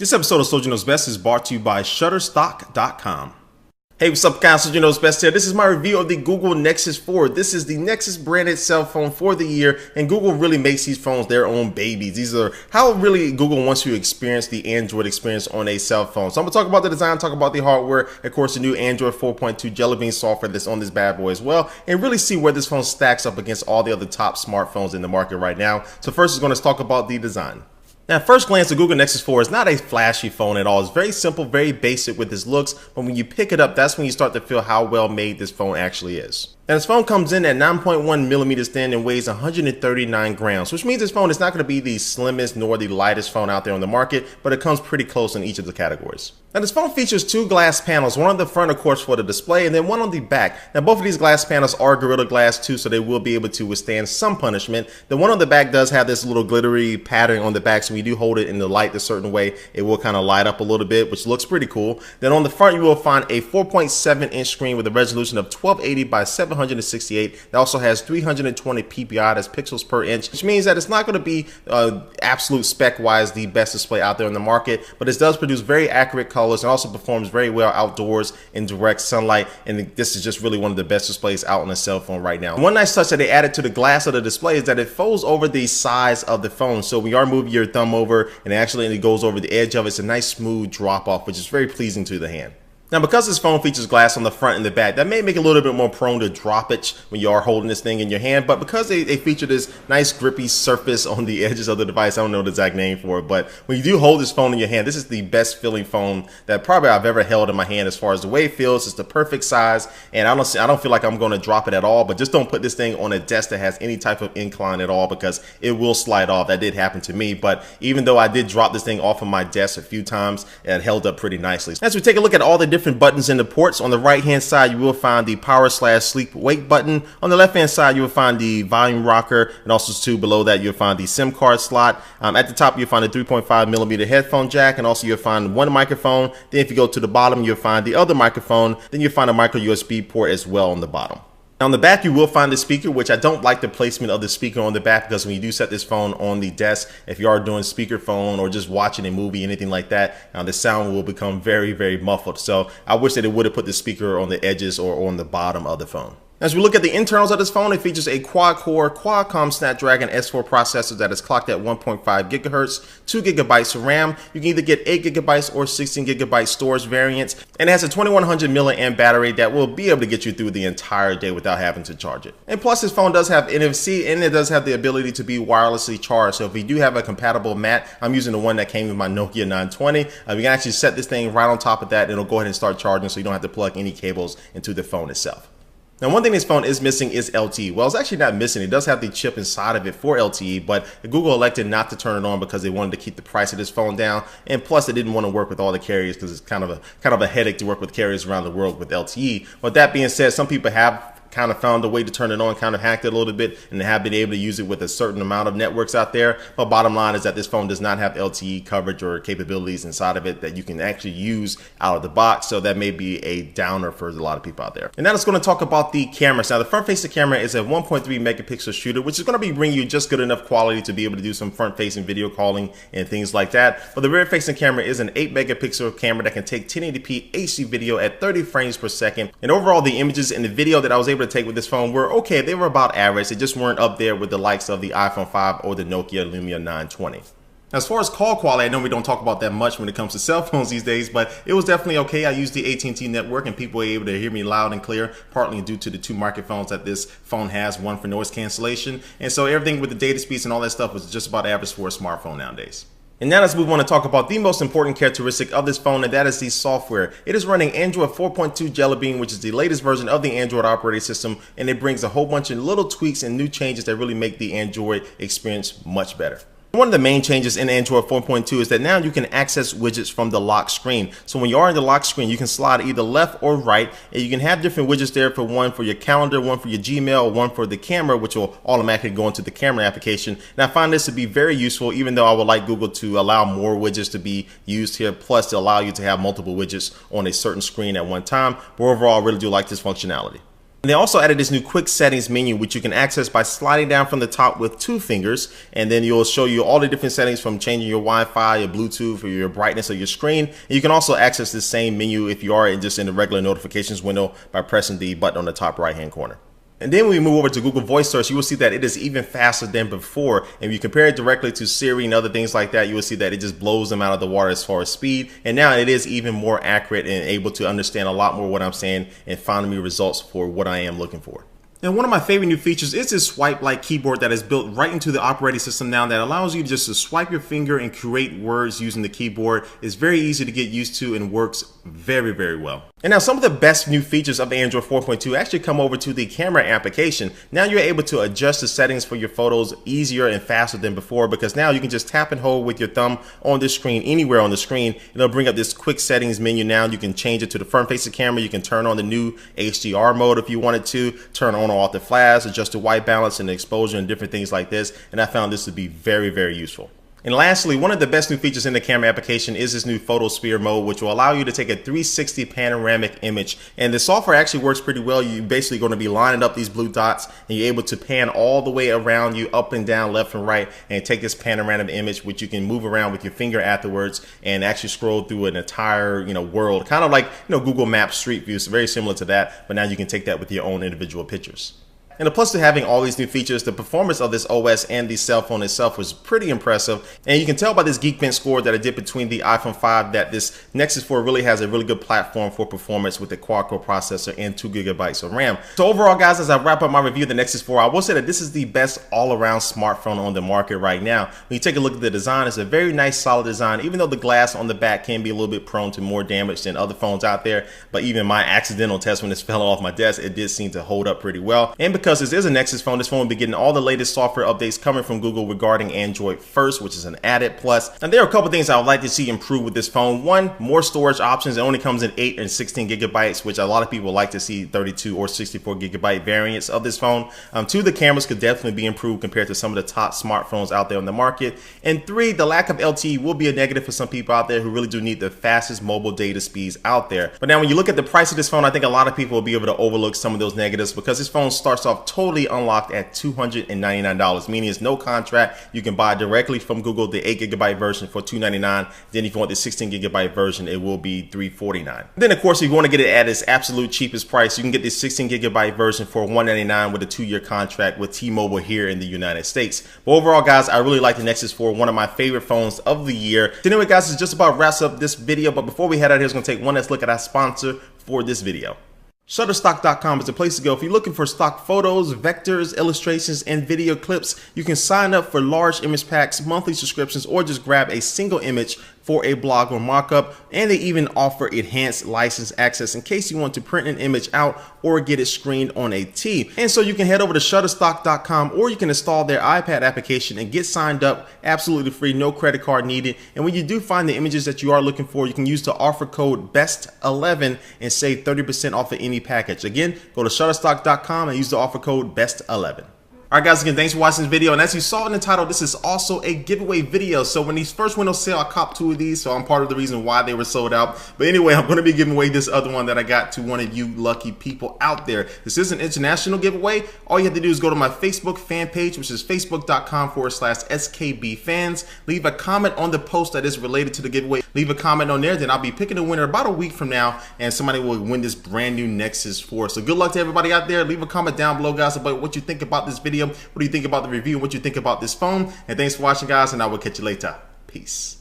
This episode of Soldier Knows Best is brought to you by Shutterstock.com. Hey, what's up guys, Soldier Knows Best here. This is my review of the Google Nexus 4. This is the Nexus branded cell phone for the year, and Google really makes these phones their own babies. These are how really Google wants you to experience the Android experience on a cell phone. So I'm gonna talk about the design, talk about the hardware, of course the new Android 4.2 Jelly Bean software that's on this bad boy as well, and really see where this phone stacks up against all the other top smartphones in the market right now. So first is going to talk about the design. Now, at first glance, the Google Nexus 4 is not a flashy phone at all. It's very simple, very basic with its looks, but when you pick it up, that's when you start to feel how well made this phone actually is. Now, this phone comes in at 9.1 millimeters thin and weighs 139 grams, which means this phone is not going to be the slimmest nor the lightest phone out there on the market, but it comes pretty close in each of the categories. Now, this phone features two glass panels, one on the front, of course, for the display, and then one on the back. Now, both of these glass panels are Gorilla Glass 2, so they will be able to withstand some punishment. The one on the back does have this little glittery pattern on the back, so when you do hold it in the light a certain way, it will kind of light up a little bit, which looks pretty cool. Then on the front, you will find a 4.7-inch screen with a resolution of 1280 by 768. It also has 320 PPI, that's pixels per inch, which means that it's not going to be absolute spec-wise the best display out there in the market, but it does produce very accurate colors and also performs very well outdoors in direct sunlight, and this is just really one of the best displays out on a cell phone right now. One nice touch that they added to the glass of the display is that it folds over the size of the phone, so when you are moving your thumb over and it goes over the edge of it, it's a nice smooth drop off, which is very pleasing to the hand. Now, because this phone features glass on the front and the back, that may make it a little bit more prone to droppage when you are holding this thing in your hand, but because they feature this nice grippy surface on the edges of the device, I don't know the exact name for it, but when you do hold this phone in your hand, this is the best feeling phone that probably I've ever held in my hand as far as the way it feels. It's the perfect size, and I don't feel like I'm going to drop it at all, but just don't put this thing on a desk that has any type of incline at all, because it will slide off. That did happen to me, but even though I did drop this thing off of my desk a few times, it held up pretty nicely. As we take a look at all the different buttons in the ports, on the right hand side you will find the power/sleep wake button. On the left hand side you will find the volume rocker, and also below that you'll find the SIM card slot. At the top you'll find a 3.5 millimeter headphone jack, and also you'll find one microphone. Then if you go to the bottom you'll find the other microphone. Then you'll find a micro USB port as well on the bottom. On the back, you will find the speaker, which I don't like the placement of the speaker on the back, because when you do set this phone on the desk, if you are doing speakerphone or just watching a movie, anything like that, the sound will become very, very muffled. So I wish that it would have put the speaker on the edges or on the bottom of the phone. As we look at the internals of this phone, it features a quad-core Qualcomm Snapdragon S4 processor that is clocked at 1.5 gigahertz, 2 gigabytes of RAM. You can either get 8 gigabytes or 16 gigabyte storage variants, and it has a 2100 milliamp battery that will be able to get you through the entire day without having to charge it. And plus, this phone does have NFC, and it does have the ability to be wirelessly charged. So if you do have a compatible mat, I'm using the one that came with my Nokia 920. You can actually set this thing right on top of that, and it'll go ahead and start charging, so you don't have to plug any cables into the phone itself. Now, one thing this phone is missing is LTE. Well, it's actually not missing. It does have the chip inside of it for LTE, but Google elected not to turn it on because they wanted to keep the price of this phone down. And plus, they didn't want to work with all the carriers because it's kind of a headache to work with carriers around the world with LTE. But that being said, some people have kind of found a way to turn it on, kind of hacked it a little bit, and have been able to use it with a certain amount of networks out there. But bottom line is that this phone does not have LTE coverage or capabilities inside of it that you can actually use out of the box. So that may be a downer for a lot of people out there. And now let's going to talk about the cameras. Now, the front-facing camera is a 1.3 megapixel shooter, which is going to be bringing you just good enough quality to be able to do some front-facing video calling and things like that. But the rear-facing camera is an 8 megapixel camera that can take 1080p HD video at 30 frames per second. And overall, the images and the video that I was able to take with this phone were okay. They were about average. They just weren't up there with the likes of the iPhone 5 or the Nokia Lumia 920. As far as call quality, I know we don't talk about that much when it comes to cell phones these days, but it was definitely okay. I used the AT&T network and people were able to hear me loud and clear, partly due to the two microphones that this phone has, one for noise cancellation. And so everything with the data speeds and all that stuff was just about average for a smartphone nowadays. And now let's move on to talk about the most important characteristic of this phone, and that is the software. It is running Android 4.2 Jelly Bean, which is the latest version of the Android operating system, and it brings a whole bunch of little tweaks and new changes that really make the Android experience much better. One of the main changes in Android 4.2 is that now you can access widgets from the lock screen. So when you are in the lock screen, you can slide either left or right, and you can have different widgets there, for one for your calendar, one for your Gmail, one for the camera, which will automatically go into the camera application. And I find this to be very useful, even though I would like Google to allow more widgets to be used here, plus to allow you to have multiple widgets on a certain screen at one time. But overall, I really do like this functionality. And they also added this new quick settings menu, which you can access by sliding down from the top with 2 fingers. And then you'll show you all the different settings from changing your Wi-Fi, your Bluetooth, or your brightness of your screen. And you can also access this same menu if you are just in the regular notifications window by pressing the button on the top right-hand corner. And then when we move over to Google Voice Search, you will see that it is even faster than before. And if you compare it directly to Siri and other things like that, you will see that it just blows them out of the water as far as speed. And now it is even more accurate and able to understand a lot more what I'm saying and find me results for what I am looking for. And one of my favorite new features is this swipe-like keyboard that is built right into the operating system now that allows you just to swipe your finger and create words using the keyboard. It's very easy to get used to and works very, very well. And now some of the best new features of Android 4.2 actually come over to the camera application. Now you're able to adjust the settings for your photos easier and faster than before, because now you can just tap and hold with your thumb on the screen, anywhere on the screen. It'll bring up this quick settings menu. Now you can change it to the front facing camera. You can turn on the new HDR mode if you wanted to, turn on or off the flash, adjust the white balance and the exposure and different things like this. And I found this to be very, very useful. And lastly, one of the best new features in the camera application is this new photosphere mode, which will allow you to take a 360 panoramic image. And the software actually works pretty well. You're basically going to be lining up these blue dots and you're able to pan all the way around you, up and down, left and right, and take this panoramic image, which you can move around with your finger afterwards and actually scroll through an entire, world, kind of like, Google Maps Street View. So very similar to that, but now you can take that with your own individual pictures. And the plus to having all these new features, the performance of this OS and the cell phone itself was pretty impressive. And you can tell by this Geekbench score that I did between the iPhone 5 that this Nexus 4 really has a really good platform for performance with the quad-core processor and 2 GB of RAM. So overall, guys, as I wrap up my review of the Nexus 4, I will say that this is the best all-around smartphone on the market right now. When you take a look at the design, it's a very nice, solid design, even though the glass on the back can be a little bit prone to more damage than other phones out there. But even my accidental test when this fell off my desk, it did seem to hold up pretty well. And because this is a Nexus phone, this phone will be getting all the latest software updates coming from Google regarding Android first, which is an added plus. And there are a couple things I would like to see improve with this phone. One, more storage options. It only comes in 8 and 16 gigabytes, which a lot of people like to see 32 or 64 gigabyte variants of this phone. 2, the cameras could definitely be improved compared to some of the top smartphones out there on the market. And 3, the lack of LTE will be a negative for some people out there who really do need the fastest mobile data speeds out there. But now when you look at the price of this phone, I think a lot of people will be able to overlook some of those negatives because this phone starts off totally unlocked at $299, meaning it's no contract. You can buy directly from Google the 8 gigabyte version for $299. Then if you want the 16 gigabyte version, it will be $349. Then of course, if you want to get it at its absolute cheapest price, you can get the 16 gigabyte version for $199 with a 2-year contract with T-Mobile here in the United States. But overall, guys, I really like the Nexus 4, one of my favorite phones of the year. So anyway, guys, this just about wraps up this video. But before we head out here, we're going to take one last look at our sponsor for this video. Shutterstock.com is the place to go if you're looking for stock photos, vectors, illustrations, and video clips. You can sign up for large image packs, monthly subscriptions, or just grab a single image for a blog or markup. And they even offer enhanced license access in case you want to print an image out or get it screened on a tee. And so you can head over to Shutterstock.com or you can install their iPad application and get signed up absolutely free, no credit card needed. And when you do find the images that you are looking for, you can use the offer code BEST11 and save 30% off of any package. Again, go to Shutterstock.com and use the offer code BEST11. Alright guys, again, thanks for watching this video. And as you saw in the title, this is also a giveaway video. So when these first went on sale, I copped 2 of these. So I'm part of the reason why they were sold out. But anyway, I'm going to be giving away this other one that I got to one of you lucky people out there. This is an international giveaway. All you have to do is go to my Facebook fan page, which is facebook.com/skbfans. Leave a comment on the post that is related to the giveaway. Leave a comment on there. Then I'll be picking a winner about a week from now. And somebody will win this brand new Nexus 4. So good luck to everybody out there. Leave a comment down below, guys, about what you think about this video. What do you think about the review? What do you think about this phone? And thanks for watching, guys, and I will catch you later. Peace.